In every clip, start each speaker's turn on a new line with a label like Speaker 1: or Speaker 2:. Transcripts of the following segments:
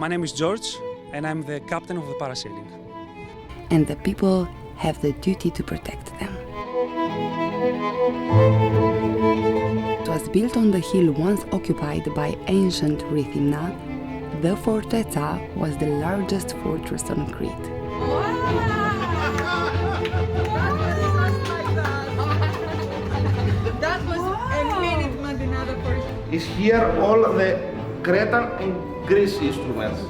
Speaker 1: My name is George, and I'm the captain of the parasailing.
Speaker 2: And the people have the duty to protect them. It was built on the hill once occupied by ancient Rethymno. The fortezza was the largest fortress on Crete.
Speaker 3: That was a minute Madinada for
Speaker 4: Is here all the Cretan and Greece instruments.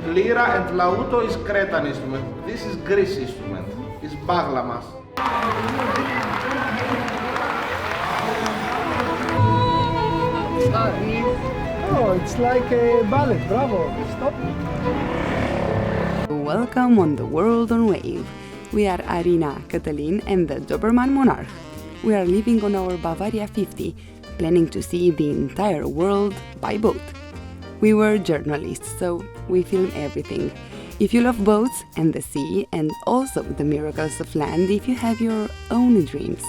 Speaker 4: Lyra and Lauto is Cretan instrument. This is Greece instrument. It's baglamas.
Speaker 5: Oh, it's like a ballet. Bravo. Stop.
Speaker 2: Welcome on the World on Wave. We are Arina, Cătălin and the Doberman Monarch. We are living on our Bavaria 50, planning to see the entire world by boat. We were journalists, so we film everything. If you love boats and the sea and also the miracles of land, if you have your own dreams,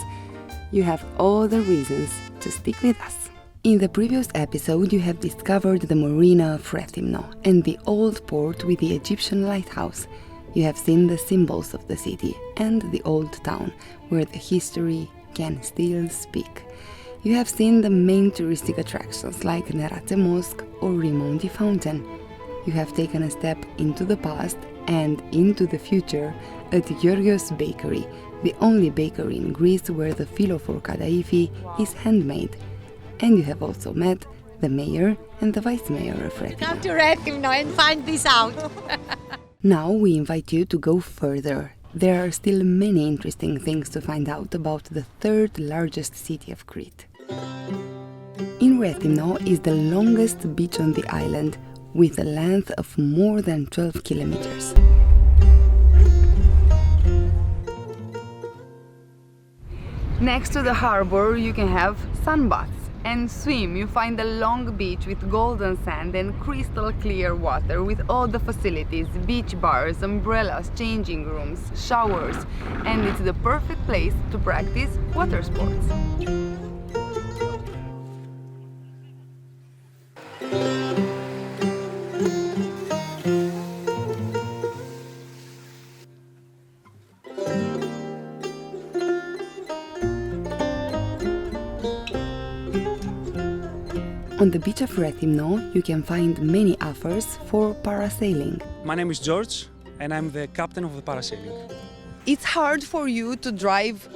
Speaker 2: you have all the reasons to stick with us. In the previous episode, you have discovered the marina of Rethymno and the old port with the Egyptian lighthouse. You have seen the symbols of the city and the old town, where the history can still speak. You have seen the main touristic attractions like Nerate Mosque or Rimondi Fountain. You have taken a step into the past and into the future at Georgios Bakery, the only bakery in Greece where the filo for kadaifi is handmade. And you have also met the mayor and the vice mayor of Rethymno.
Speaker 6: Come to Rethymno and find this out.
Speaker 2: Now we invite you to go further. There are still many interesting things to find out about the third largest city of Crete. In Rethymno is the longest beach on the island, with a length of more than 12 kilometers. Next to the harbor you can have sunbaths and swim. You find a long beach with golden sand and crystal clear water with all the facilities, beach bars, umbrellas, changing rooms, showers, and it's the perfect place to practice water sports. On the beach of Rethymno, you can find many offers for parasailing.
Speaker 1: My name is George, and I'm the captain of the parasailing.
Speaker 2: It's hard for you to drive,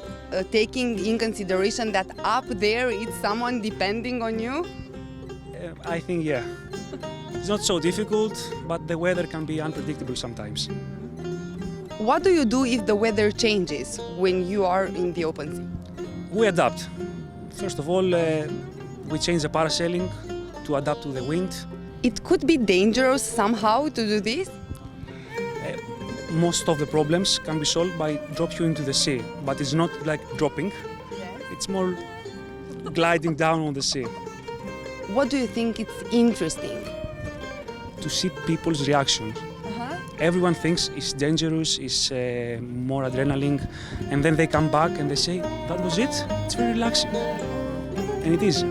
Speaker 2: taking in consideration that up there it's someone depending on you?
Speaker 1: I think, yeah. It's not so difficult, but the weather can be unpredictable sometimes.
Speaker 2: What do you do if the weather changes when you are in the open sea?
Speaker 1: We adapt. First of all, we change the parasailing to adapt to the wind.
Speaker 2: It could be dangerous somehow to do this?
Speaker 1: Most of the problems can be solved by drop you into the sea, but it's not like dropping. It's more gliding down on the sea.
Speaker 2: What do you think it's interesting?
Speaker 1: To see people's reaction. Everyone thinks it's dangerous, it's more adrenaline, and then they come back and they say, that was it? It's very relaxing. And it is.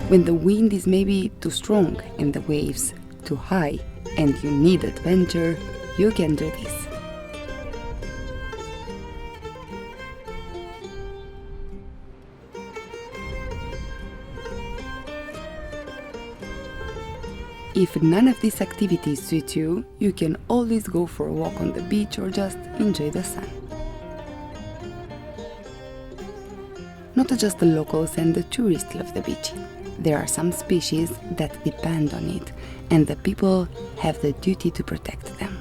Speaker 2: When the wind is maybe too strong and the waves too high and you need adventure, you can do this. If none of these activities suit you, you can always go for a walk on the beach or just enjoy the sun. Not just the locals and the tourists love the beach. There are some species that depend on it, and the people have the duty to protect them.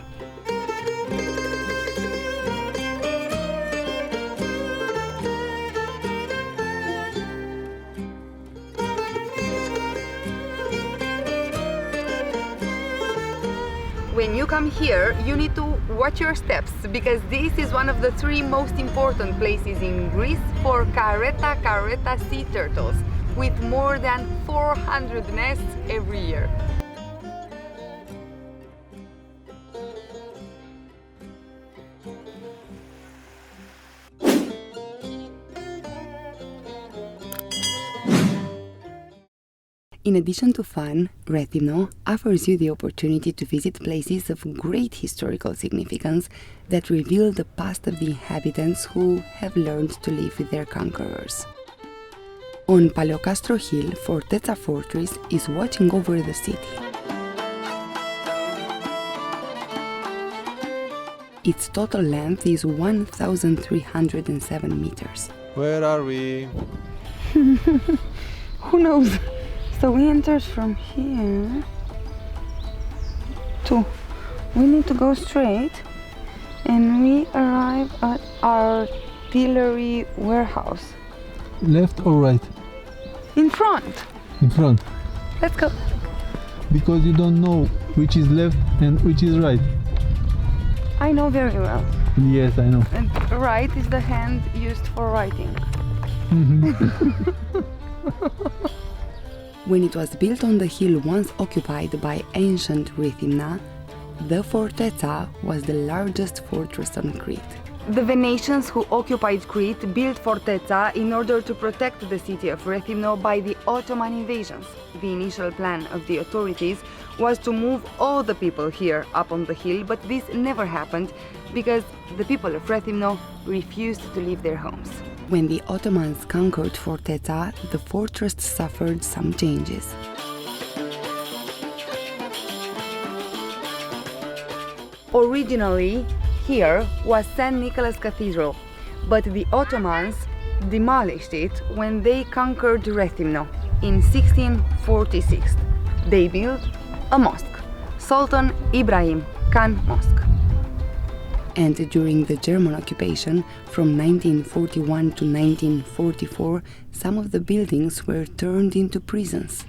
Speaker 2: When you come here, you need to watch your steps, because this is one of the 3 most important places in Greece for caretta sea turtles, with more than 400 nests every year. In addition to fun, Rethymno offers you the opportunity to visit places of great historical significance that reveal the past of the inhabitants who have learned to live with their conquerors. On Paleocastro Hill, Forteza Fortress is watching over the city. Its total length is 1,307 meters.
Speaker 7: Where are we?
Speaker 2: Who knows? So we entered from here we need to go straight and we arrive at artillery warehouse.
Speaker 7: Left or right?
Speaker 2: In front.
Speaker 7: In front.
Speaker 2: Let's go.
Speaker 7: Because you don't know which is left and which is right.
Speaker 2: I know very well.
Speaker 7: Yes, I know.
Speaker 2: And right is the hand used for writing. When it was built on the hill once occupied by ancient Rethymna, the Forteza was the largest fortress on Crete. The Venetians who occupied Crete built Forteza in order to protect the city of Rethymno by the Ottoman invasions. The initial plan of the authorities was to move all the people here up on the hill, but this never happened because the people of Rethymno refused to leave their homes. When the Ottomans conquered Forteza, the fortress suffered some changes. Originally, here was St. Nicholas Cathedral, but the Ottomans demolished it when they conquered Rethymno in 1646. They built a mosque, Sultan Ibrahim Khan Mosque. And during the German occupation from 1941 to 1944, some of the buildings were turned into prisons.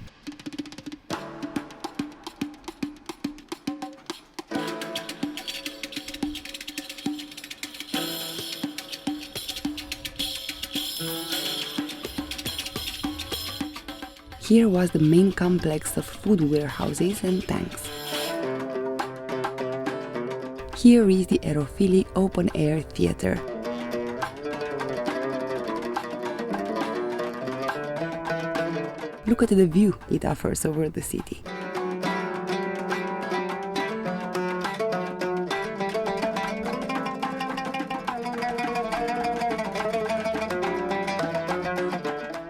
Speaker 2: Here was the main complex of food warehouses and tanks. Here is the Aerofili open-air theater. Look at the view it offers over the city.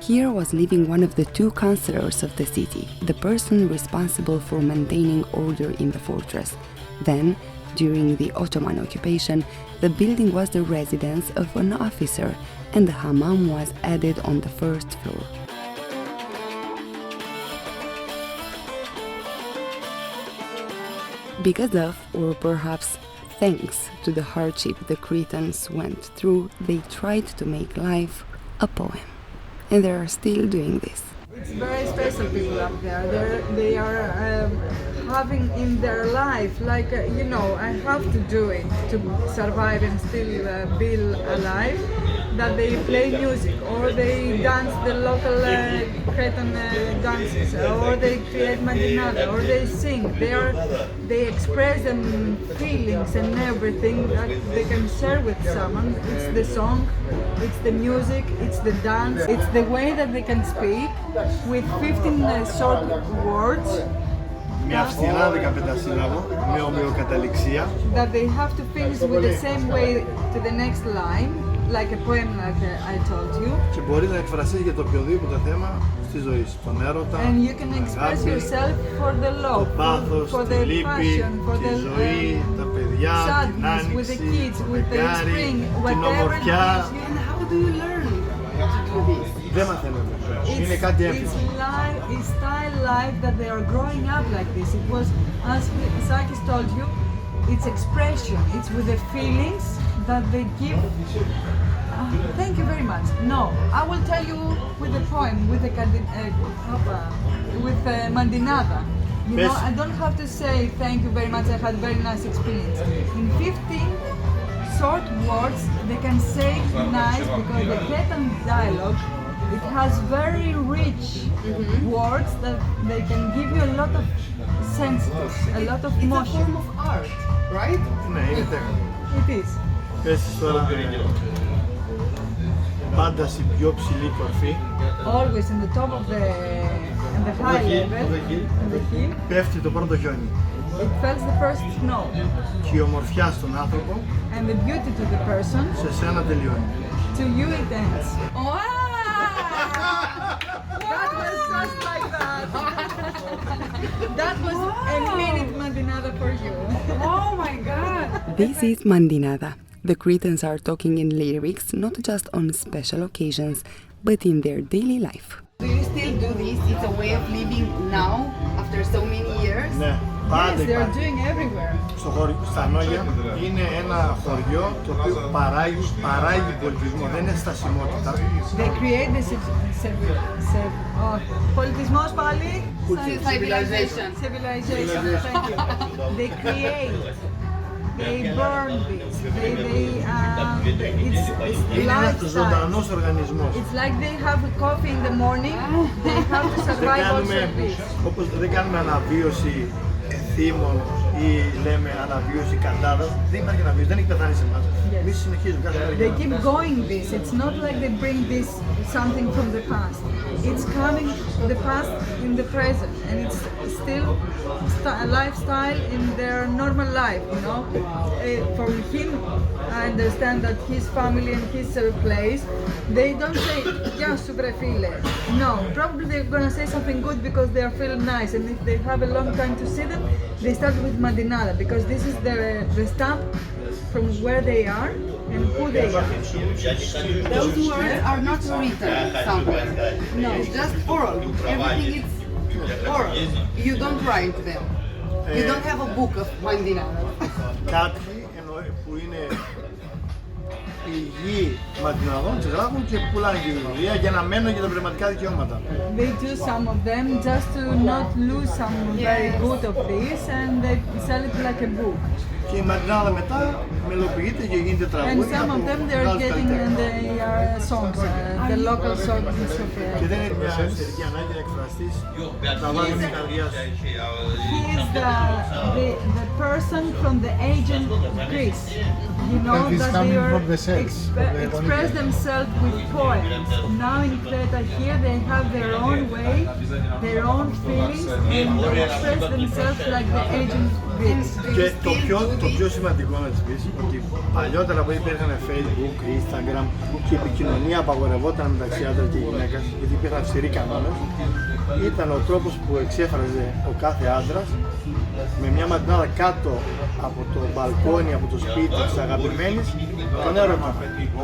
Speaker 2: Here was living one of the two councillors of the city, the person responsible for maintaining order in the fortress. Then, during the Ottoman occupation, the building was the residence of an officer and the hammam was added on the first floor. Because of, or perhaps thanks to the hardship the Cretans went through, they tried to make life a poem. And they are still doing this.
Speaker 3: It's very special people up there. They are having in their life, like, I have to do it to survive and still be alive, that they play music, or they dance the local Cretan dances, or they create mandinada, or they sing. They express them feelings and everything that they can share with someone. It's the song, it's the music, it's the dance, it's the way that they can speak with 15 short words.
Speaker 8: Μια αυστηρά 15 σύλλαβο, με ομοιοκαταληξία.
Speaker 3: That they have to finish with the same way to the next line, like a poem like I told you.
Speaker 8: Και μπορεί να εκφραστεί για το οποιοδήποτε θέμα στη ζωή σου. Τον έρωτα,
Speaker 3: and you can express yourself for the love,
Speaker 8: το πάθος,
Speaker 3: for
Speaker 8: τη
Speaker 3: the
Speaker 8: λύπη,
Speaker 3: passion, for
Speaker 8: τη
Speaker 3: the
Speaker 8: ζωή, τα παιδιά, την
Speaker 3: sadness, with the
Speaker 8: άνοιξη,
Speaker 3: kids,
Speaker 8: το
Speaker 3: with the
Speaker 8: φεγγάρι,
Speaker 3: spring,
Speaker 8: την
Speaker 3: whatever it
Speaker 8: ομορφιά.
Speaker 3: is. And how do you learn to do this?
Speaker 8: Δεν μαθαίνουμε. Είναι κάτι έμφυτο.
Speaker 3: It's style life that they are growing up like this. It was, as Sakis told you, it's expression. It's with the feelings that they give. Thank you very much. No, I will tell you with the poem, with the mandinada. You know, I don't have to say thank you very much. I had a very nice experience. In 15 short words, they can say nice because the Cretan dialogue. It has very rich words that they can give you a lot of senses, a lot of emotion. It's a form of art, right?
Speaker 8: Ναι, είναι τέχνη.
Speaker 3: It is.
Speaker 8: Πες τώρα, πάντα στην πιο ψηλή κορφή.
Speaker 3: Always in the top of the in the high level, in the hill.
Speaker 8: Πέφτει το πρώτο χιόνι.
Speaker 3: It fells the first snow.
Speaker 8: Και η ομορφιά στον άνθρωπο
Speaker 3: And the beauty to the person,
Speaker 8: σε σένα τελειώνει.
Speaker 3: to you it ends. That was just like that. That was a minute Mandinada for you.
Speaker 2: Oh my God! This is Mandinada. The Cretans are talking in lyrics not just on special occasions, but in their daily life. Do you still do this? It's a way of living now, after so many years?
Speaker 8: Ναι, πάντα
Speaker 3: Yes, they are
Speaker 8: υπάρχει.
Speaker 3: doing everywhere.
Speaker 8: Στα Νόγια είναι ένα χωριό το οποίο παράγει πολιτισμό, δεν είναι στασιμότητα.
Speaker 3: They create this πολιτισμός πάλι.
Speaker 2: Civilization.
Speaker 3: Civilization. Thank you. They create. They burn this. It's
Speaker 8: Είναι ένας
Speaker 3: lifestyle.
Speaker 8: ζωντανός οργανισμός.
Speaker 3: It's like they have a coffee in the morning. They have to survive also this.
Speaker 8: Όπως δεν κάνουμε αναβίωση εθήμων ή λέμε αναβίωση κατάδας, δεν υπάρχει αναβίωση, δεν έχει πεθάνει σε εμάς. Εμείς συνεχίζουμε κάθε μέρα.
Speaker 3: They keep going this. It's not like they bring this something from the past. It's coming the past in the present, and it's still a lifestyle in their normal life. You know, for him, I understand that his family and his place, they don't say "Ya subrefile." No, probably they're gonna say something good because they are feeling nice, and if they have a long time to see them, they start with Mandinada because this is the stamp from where they are and who they are.
Speaker 2: Those words are not written somewhere. No, it's just oral. Everything is oral. You don't write them. You don't have a book of Mandinada.
Speaker 8: Κάποιοι που είναι υγιεί Μαντιναδών, τις γράφουν και πουλάνε τη βιβλία για να μένουν για τα πνευματικά δικαιώματα.
Speaker 3: They do some of them just to not lose some very good of this, and they sell it like a book.
Speaker 8: Και η Μαντινάδα μετά μελοποιείται και γίνεται
Speaker 3: And
Speaker 8: τραγούδια.
Speaker 3: some of them they are getting and they are songs, the local songs of
Speaker 8: Και δεν είναι μια εσωτερική ανάγκη να εκφραστείς τα βάθη της καρδιάς σου.
Speaker 3: He is the person from the ancient Greece. You know
Speaker 5: That is
Speaker 3: that
Speaker 5: coming
Speaker 3: they are
Speaker 5: from the cells of the
Speaker 3: express themselves with poems. Now in Crete here they have their own way, their own feelings, and they express themselves like the ancient Greeks.
Speaker 8: Και το πιο σημαντικό να της πεις ότι παλιότερα που υπήρχαν Facebook, Instagram και η επικοινωνία απαγορευόταν μεταξύ άντρα και γυναίκας γιατί υπήρχαν αυστηροί κανόνες, ήταν ο τρόπος που εξέφραζε ο κάθε άντρας με μια μαντινάδα κάτω από το μπαλκόνι, από το σπίτι της αγαπημένης, τον έρωτα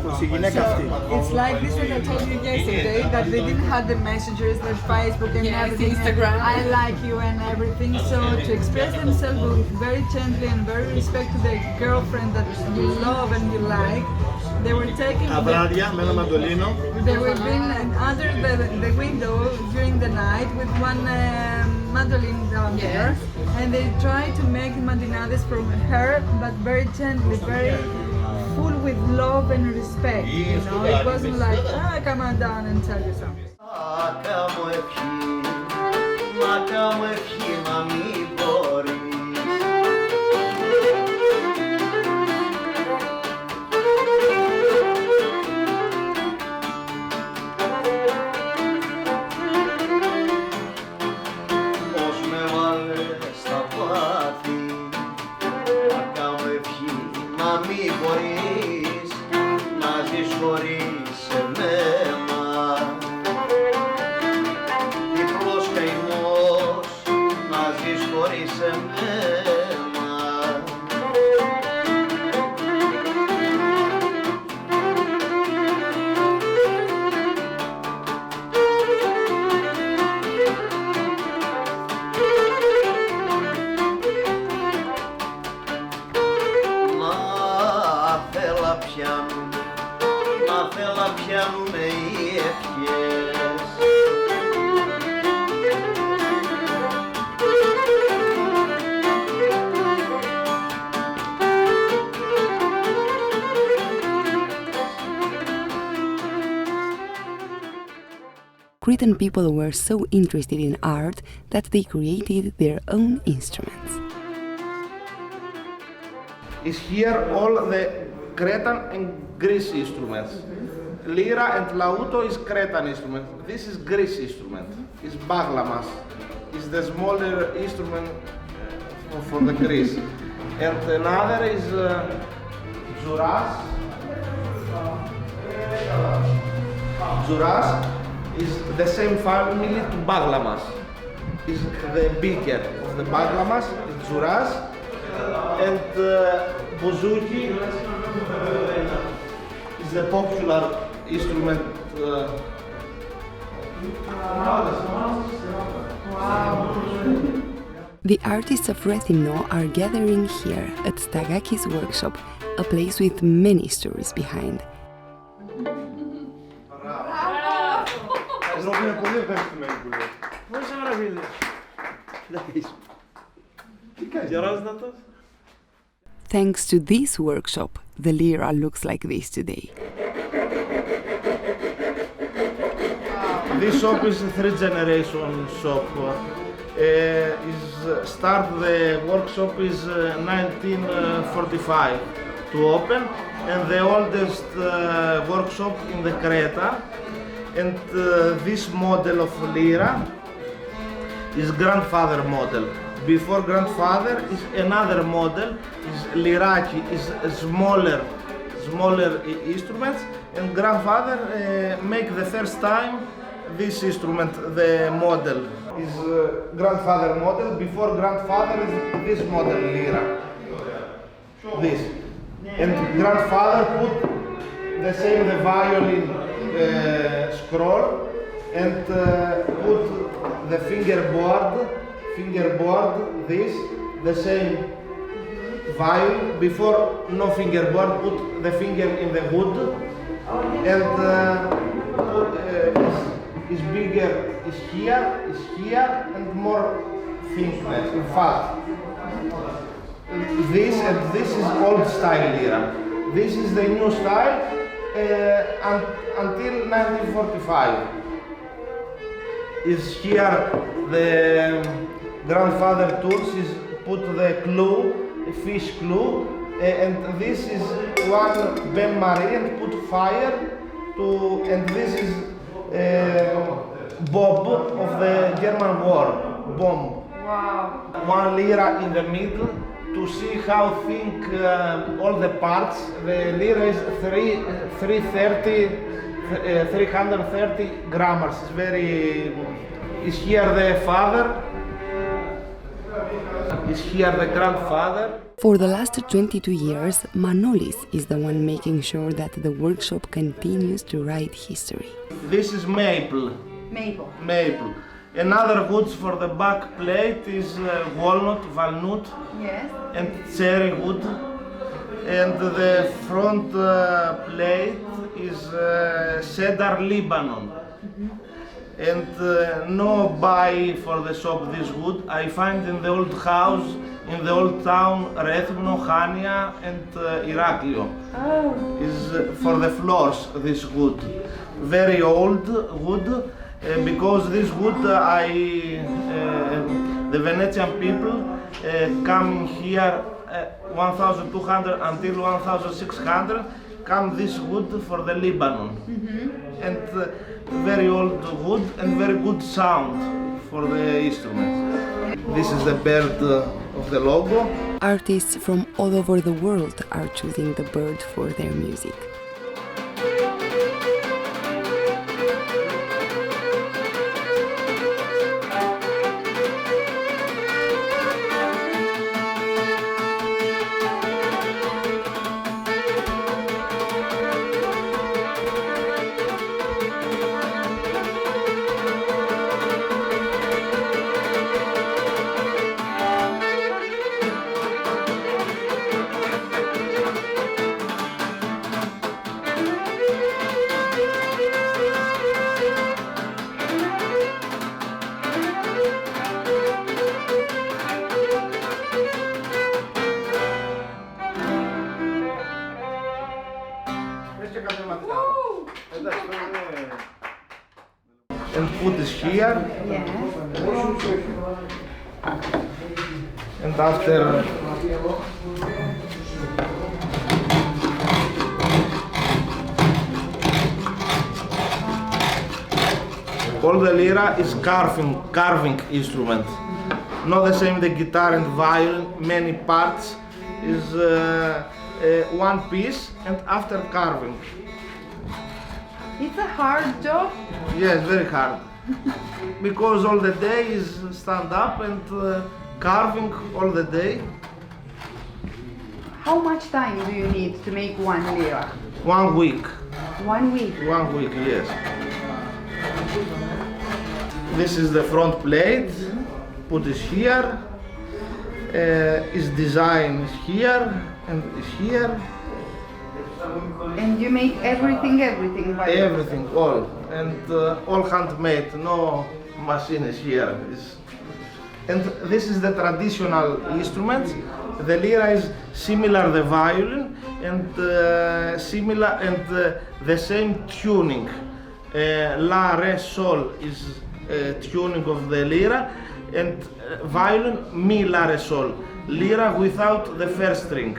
Speaker 8: προς τη γυναίκα αυτή.
Speaker 3: It's like this what I told you yesterday, that they didn't have the messengers, the Facebook and everything,
Speaker 2: Instagram.
Speaker 3: I like you and everything, so to express themselves very gently and very respect to the girlfriend that you love and you like, they were taking
Speaker 8: Τα βράδια με ένα μαντολίνο
Speaker 3: they were being under the window during the night with one mandolin down there, and they tried to make mandinades from her, but very gently, very full with love and respect. You know, it wasn't like, come on down and tell you something.
Speaker 2: Cretan people were so interested in art that they created their own instruments.
Speaker 4: Is here all the Cretan and Greece instruments. Lyra and Lauto is Cretan instrument. This is Greece instrument. It's baglamas. It's the smaller instrument for the Greece. And another is Zouras. Zouras is the same family to baglamas. Is the bigger of the baglamas, it's Zouras. And bouzouki is the popular instrument.
Speaker 2: The artists of Rethymno are gathering here at Stagaki's workshop, a place with many stories behind. Thanks to this workshop, the lyra looks like this today.
Speaker 4: This shop is a third-generation shop. The workshop is 1945 to open, and the oldest workshop in the Crete. And this model of lyra is grandfather model. Before grandfather is another model, is liraki, is smaller instruments, and grandfather make the first time this instrument, the model is grandfather model. Before grandfather is this model lyra, this, and grandfather put the same the violin scroll and put the fingerboard, this, the same violin. Before no fingerboard, put the finger in the wood, and is bigger, is here, and more thickness, in fact. This is old style lyra. This is the new style until 1945. Is here the grandfather tools is put the clue, a fish clue, and this is one Ben Marie and put fire to, and this is Bob of the German war, bomb.
Speaker 3: Wow.
Speaker 4: One lyra in the middle to see how thick all the parts. The lyra is 330 grams. It's very. Is here the father? Is here the grandfather?
Speaker 2: For the last 22 years, Manolis is the one making sure that the workshop continues to write history.
Speaker 4: This is maple. Maple. Another woods for the back plate is walnut,
Speaker 3: Yes.
Speaker 4: and cherry wood. And the front plate is cedar Lebanon. And no buy for the shop this wood. I find in the old house, in the old town, Rethymno, Chania and Iraklio. Is for the floors, this wood. Very old wood, because this wood, the Venetian people come here 1200 until 1600, come this wood for the Lebanon. And very old wood and very good sound for the instruments. This is the bird of the logo.
Speaker 2: Artists from all over the world are choosing the bird for their music.
Speaker 4: And put this here.
Speaker 3: Yes.
Speaker 4: And after All the lira is carving instrument. Not the same the guitar and violin, many parts is one piece and after carving.
Speaker 3: It's a hard job.
Speaker 4: Yes, very hard. Because all the day is stand up and carving all the day.
Speaker 2: How much time do you need to make one lira?
Speaker 4: 1 week.
Speaker 2: 1 week.
Speaker 4: 1 week, yes. This is the front plate. Put it here. Its design is here and is here.
Speaker 2: And you make everything by
Speaker 4: Everything, all. And all handmade, no machines here. And this is the traditional instrument. The lira is similar the violin and similar and the same tuning. La, re, sol is tuning of the lira and violin mi, la, re, sol. Lira without the first string.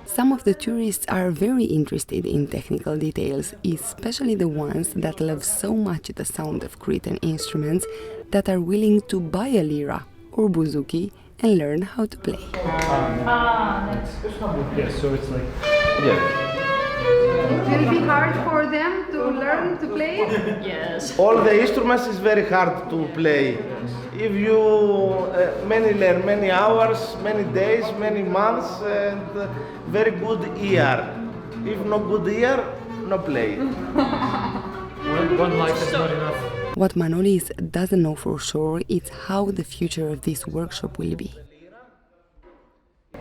Speaker 2: Some of the tourists are very interested in technical details, especially the ones that love so much the sound of Cretan instruments that are willing to buy a lira or bouzouki and learn how to play.
Speaker 5: Yes, so it's like...
Speaker 4: Yeah.
Speaker 2: It will be hard for them to learn to play?
Speaker 6: Yes.
Speaker 4: All the instruments is very hard to play. If you learn many hours, many days, many months, and very good ear. If no good ear, no play.
Speaker 5: One life is not enough.
Speaker 2: What Manolis doesn't know for sure is how the future of this workshop will be.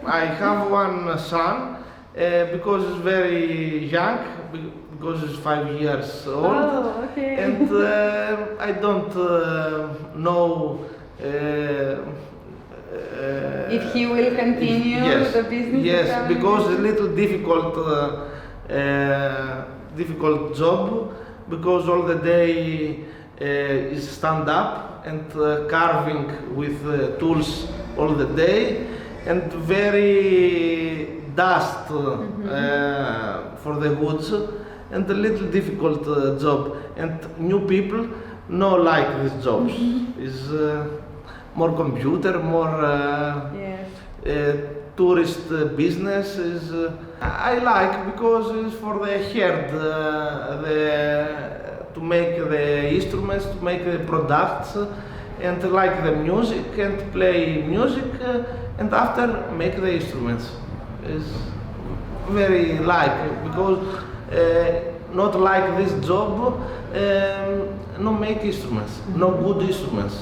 Speaker 4: I have one son because he's very young, because he's 5 years old.
Speaker 3: Oh, okay.
Speaker 4: And I don't know
Speaker 2: If he will continue
Speaker 4: yes,
Speaker 2: the business?
Speaker 4: yes, because it's a little difficult job, because all the day is stand up and carving with tools all the day, and very dust for the woods, and a little difficult job. And new people no like these jobs. Is more computer, more tourist business. Is I like because it's for the herd, to make the instruments, to make the products, and like the music and play music, and after make the instruments. Is very like because not like this job, no make instruments, no good instruments.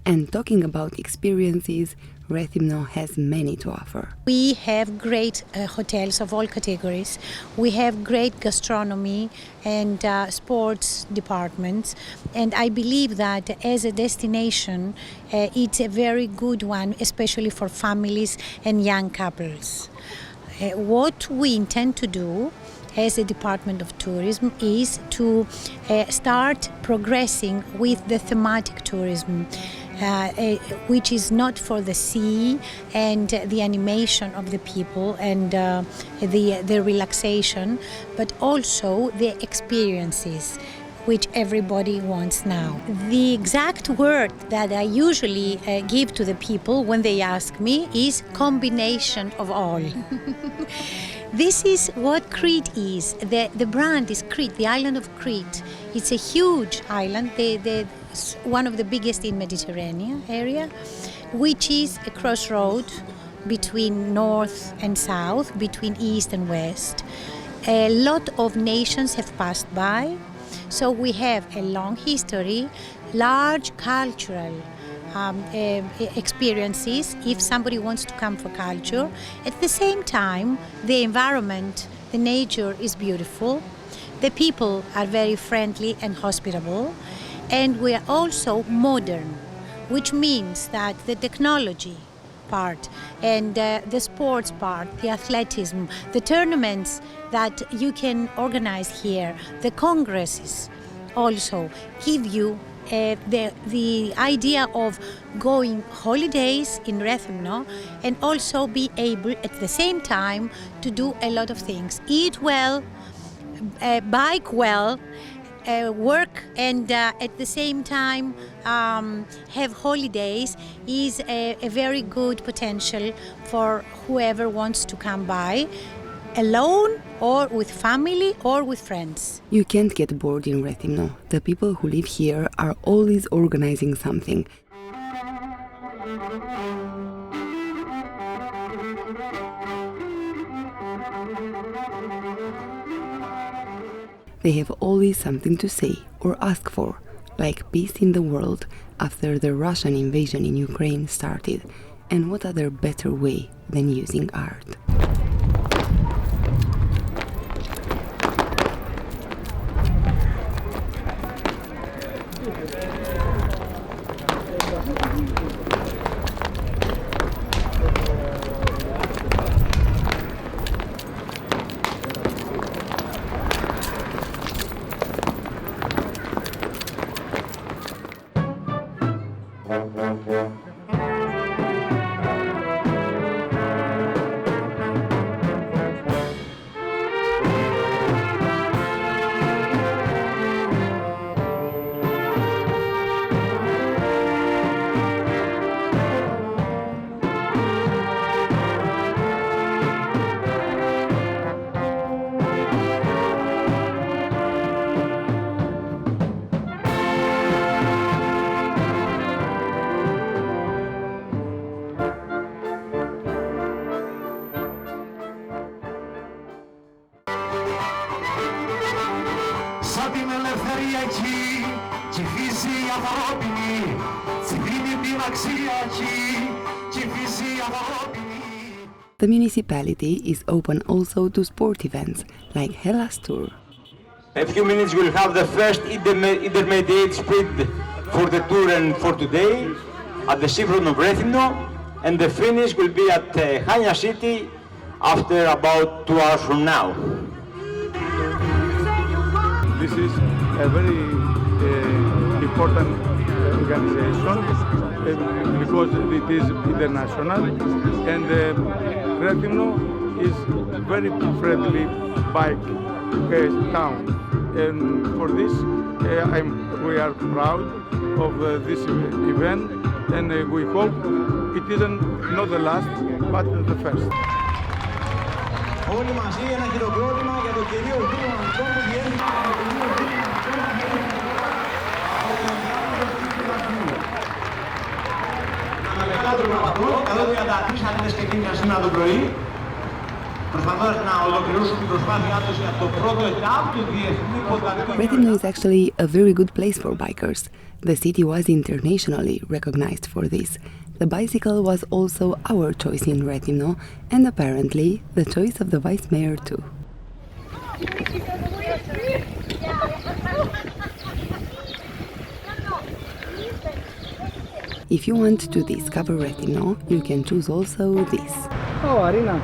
Speaker 2: And talking about experiences, Rethymno has many to offer.
Speaker 6: We have great hotels of all categories. We have great gastronomy and sports departments. And I believe that as a destination, it's a very good one, especially for families and young couples. What we intend to do as a Department of Tourism is to start progressing with the thematic tourism, which is not for the sea and the animation of the people and the relaxation, but also the experiences which everybody wants now. The exact word that I usually give to the people when they ask me is combination of all. This is what Crete is. The brand is Crete, the island of Crete. It's a huge island, one of the biggest in Mediterranean area, which is a crossroad between north and south, between east and west. A lot of nations have passed by, so we have a long history, large cultural experiences if somebody wants to come for culture. At the same time, the environment, the nature is beautiful. The people are very friendly and hospitable. And we are also modern, which means that the technology part and the sports part, the athleticism, the tournaments that you can organize here, the congresses also give you the idea of going holidays in Rethymno and also be able at the same time to do a lot of things. Eat well, bike well, work and at the same time have holidays is a very good potential for whoever wants to come by, alone or with family or with friends.
Speaker 2: You can't get bored in Rethymno. The people who live here are always organizing something. They have always something to say or ask for, like peace in the world after the Russian invasion in Ukraine started, and what other better way than using art.
Speaker 9: Σαν την ελευθερία εκεί ψηφίζει η ανθρώπινη, συγκρίνει την αξία εκεί ψηφίζει η ανθρώπινη.
Speaker 2: The municipality is open also to sport events like Hellas Tour.
Speaker 10: In a few minutes we'll have the first intermediate sprint for the tour and for today at the seafront of Rethymno, and the finish will be at Hania City after about 2 hours from now.
Speaker 11: This is a very important organization because it is international, and Rethymno is very friendly bike town, and for this we are proud of this event, and we hope it isn't not the last but the first.
Speaker 9: Όλοι μαζί ένα χειροκρότημα για τον κυρίο Δήμο Αντώνη Βιέννη. Μετά τον Παπαδό, εδώ 33 Αθήνες ξεκίνησαν σήμερα το πρωί, προσπαθώντας να ολοκληρώσουν την προσπάθειά τους για το πρώτο ετάπ του Διεθνή Ποδηλατικού.
Speaker 2: Rethymno is actually a very good place for bikers. The city was internationally recognized for this. The bicycle was also our choice in Rethymno, and apparently the choice of the vice mayor too. If you want to discover Rethymno, you can choose also this.
Speaker 5: Oh, Arina,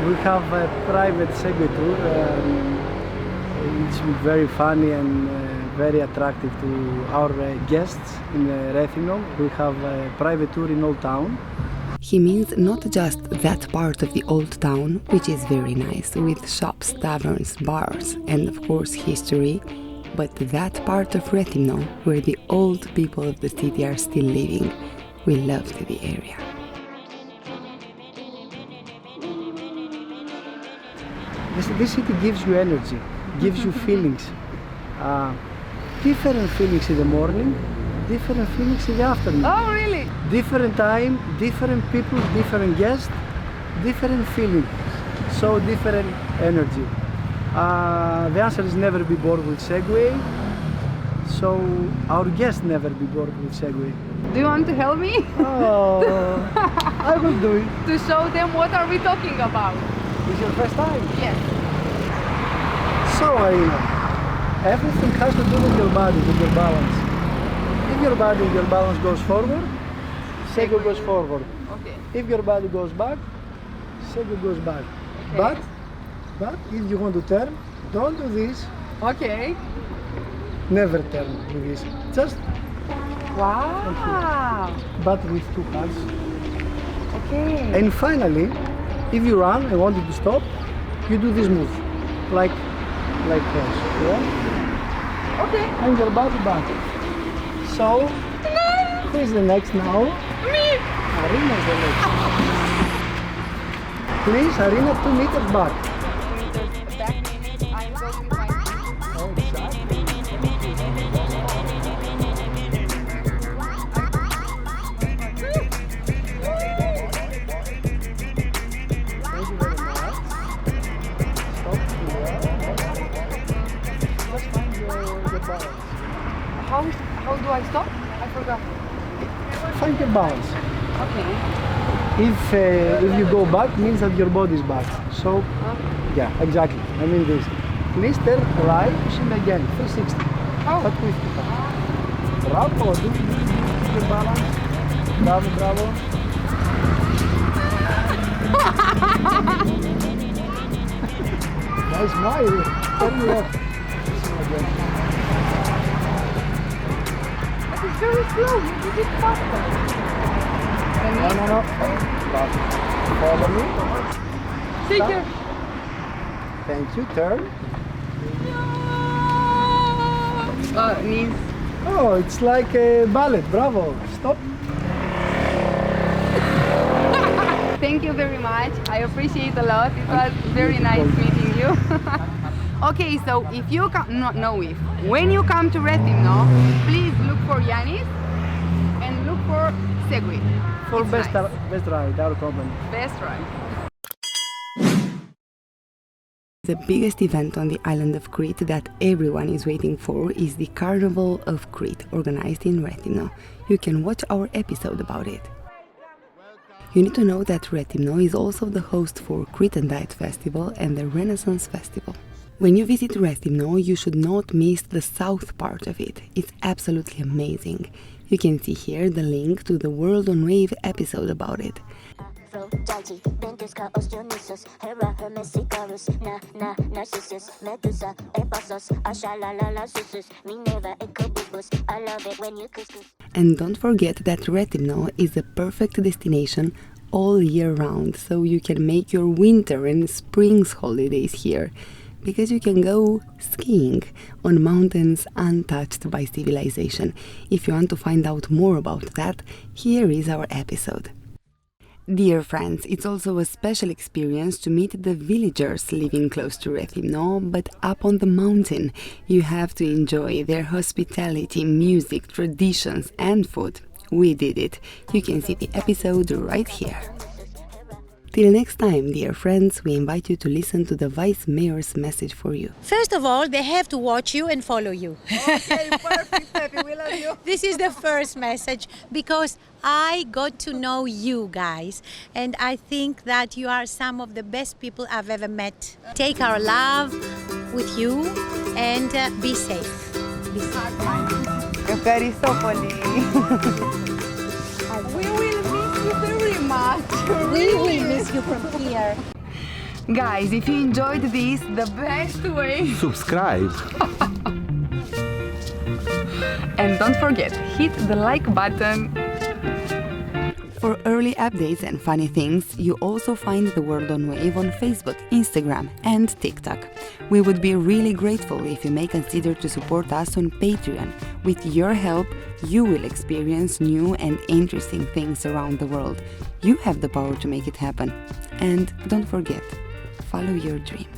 Speaker 5: we have a private Segway tour. It's very funny and very attractive to our guests in Rethymno. We have a private tour in Old Town.
Speaker 2: He means not just that part of the old town, which is very nice, with shops, taverns, bars, and of course history, but that part of Rethymno where the old people of the city are still living. We loved the area.
Speaker 5: This city gives you energy, gives you feelings. Different feelings in the morning, different feelings in the afternoon.
Speaker 3: Oh, really?
Speaker 5: Different time, different people, different guests, different feeling. So different energy. The answer is never be bored with Segway. So our guests never be bored with Segway.
Speaker 3: Do you want to help me?
Speaker 5: Oh, I will do it.
Speaker 3: To show them what are we talking about?
Speaker 5: It's your first time?
Speaker 3: Yes.
Speaker 5: So Arina, everything has to do with your body, with your balance. If your body, your balance goes forward, Segway goes forward.
Speaker 3: Okay.
Speaker 5: If your body goes back, Segway goes back.
Speaker 3: Okay.
Speaker 5: But if you want to turn, don't do this.
Speaker 3: Okay.
Speaker 5: Never turn with this. Just
Speaker 3: Wow.
Speaker 5: but with two hands.
Speaker 3: Okay.
Speaker 5: And finally, if you run and want to stop, you do this move, like this. Yeah? Okay. And your body back. So, who is the next now?
Speaker 3: Me!
Speaker 5: Arina is the next. Please, Arina, 2 meters back.
Speaker 2: How do I stop? I forgot.
Speaker 5: Find your balance.
Speaker 2: Okay.
Speaker 5: If you go back, means that your body is back. So, yeah, exactly. I mean this. Please turn right, swim again, 360.
Speaker 2: Oh.
Speaker 5: But with bravo, do your balance. Bravo, bravo. Nice smile. Turn left. Swim again.
Speaker 2: It's very slow. You did it faster.
Speaker 5: No. Follow me.
Speaker 2: Take care.
Speaker 5: Thank you. Turn.
Speaker 2: Knees.
Speaker 5: Oh, it's like a ballet. Bravo. Stop.
Speaker 2: Thank you very much. I appreciate a lot. It was very nice meeting you. Okay, so if you come, when you come to Rethymno, please look for Yanis and look for Segwit.
Speaker 5: For
Speaker 2: It's
Speaker 5: best
Speaker 2: nice.
Speaker 5: ride, our company.
Speaker 2: Best ride. The biggest event on the island of Crete that everyone is waiting for is the Carnival of Crete, organized in Rethymno. You can watch our episode about it. You need to know that Rethymno is also the host for Cretan Diet Festival and the Renaissance Festival. When you visit Rethymno, you should not miss the south part of it. It's absolutely amazing. You can see here the link to the World on Wave episode about it. And don't forget that Rethymno is a perfect destination all year round, so you can make your winter and spring's holidays here, because you can go skiing on mountains untouched by civilization. If you want to find out more about that, here is our episode. Dear friends, it's also a special experience to meet the villagers living close to Rethymno, but up on the mountain. You have to enjoy their hospitality, music, traditions and food. We did it. You can see the episode right here. Till next time, dear friends, we invite you to listen to the Vice Mayor's message for you.
Speaker 6: First of all, they have to watch you and follow you.
Speaker 3: Okay, perfect, Peppy, we love you.
Speaker 6: This is the first message, because I got to know you guys, and I think that you are some of the best people I've ever met. Take our love with you and be safe. Be safe.
Speaker 2: Carisopoli.
Speaker 3: We will miss you very much.
Speaker 6: We will miss you from here.
Speaker 2: Guys, if you enjoyed this, the best way.
Speaker 4: Subscribe.
Speaker 2: And don't forget, hit the like button. For early updates and funny things, you also find The World on Wave on Facebook, Instagram and TikTok. We would be really grateful if you may consider to support us on Patreon. With your help, you will experience new and interesting things around the world. You have the power to make it happen. And don't forget, follow your dream.